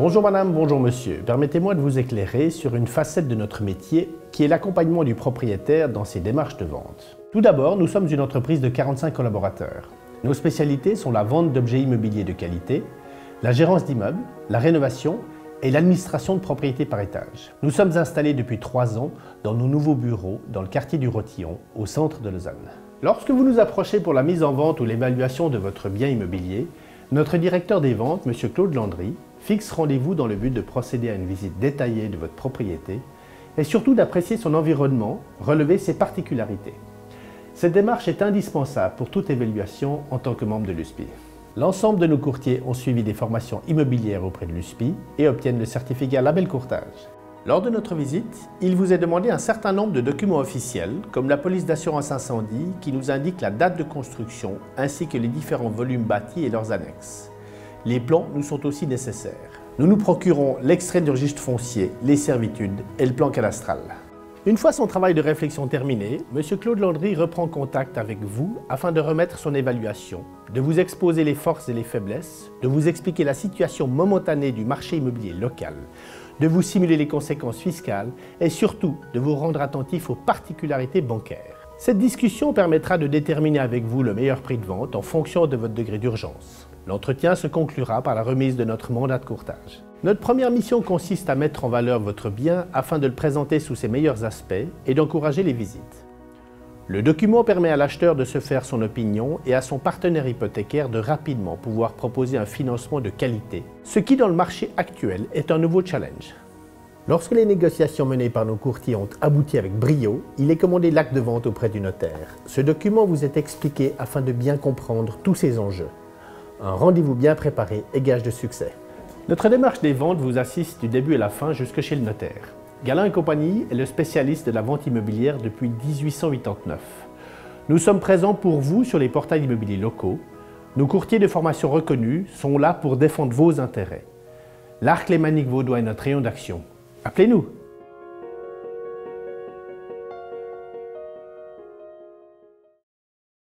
Bonjour madame, bonjour monsieur. Permettez-moi de vous éclairer sur une facette de notre métier qui est l'accompagnement du propriétaire dans ses démarches de vente. Tout d'abord, nous sommes une entreprise de 45 collaborateurs. Nos spécialités sont la vente d'objets immobiliers de qualité, la gérance d'immeubles, la rénovation et l'administration de propriétés par étage. Nous sommes installés depuis 3 ans dans nos nouveaux bureaux dans le quartier du Rotillon, au centre de Lausanne. Lorsque vous nous approchez pour la mise en vente ou l'évaluation de votre bien immobilier, notre directeur des ventes, M. Claude Landry, fixe rendez-vous dans le but de procéder à une visite détaillée de votre propriété et surtout d'apprécier son environnement, relever ses particularités. Cette démarche est indispensable pour toute évaluation en tant que membre de l'USPI. L'ensemble de nos courtiers ont suivi des formations immobilières auprès de l'USPI et obtiennent le certificat Label Courtage. Lors de notre visite, il vous est demandé un certain nombre de documents officiels, comme la police d'assurance incendie qui nous indique la date de construction ainsi que les différents volumes bâtis et leurs annexes. Les plans nous sont aussi nécessaires. Nous nous procurons l'extrait du registre foncier, les servitudes et le plan cadastral. Une fois son travail de réflexion terminé, M. Claude Landry reprend contact avec vous afin de remettre son évaluation, de vous exposer les forces et les faiblesses, de vous expliquer la situation momentanée du marché immobilier local, de vous simuler les conséquences fiscales et surtout de vous rendre attentif aux particularités bancaires. Cette discussion permettra de déterminer avec vous le meilleur prix de vente en fonction de votre degré d'urgence. L'entretien se conclura par la remise de notre mandat de courtage. Notre première mission consiste à mettre en valeur votre bien afin de le présenter sous ses meilleurs aspects et d'encourager les visites. Le document permet à l'acheteur de se faire son opinion et à son partenaire hypothécaire de rapidement pouvoir proposer un financement de qualité, ce qui dans le marché actuel est un nouveau challenge. Lorsque les négociations menées par nos courtiers ont abouti avec brio, il est commandé l'acte de vente auprès du notaire. Ce document vous est expliqué afin de bien comprendre tous ces enjeux. Un rendez-vous bien préparé est gage de succès. Notre démarche des ventes vous assiste du début à la fin jusque chez le notaire. Galland & Compagnie est le spécialiste de la vente immobilière depuis 1889. Nous sommes présents pour vous sur les portails immobiliers locaux. Nos courtiers de formation reconnus sont là pour défendre vos intérêts. L'Arc Lémanique Vaudois est notre rayon d'action. Appelez-nous!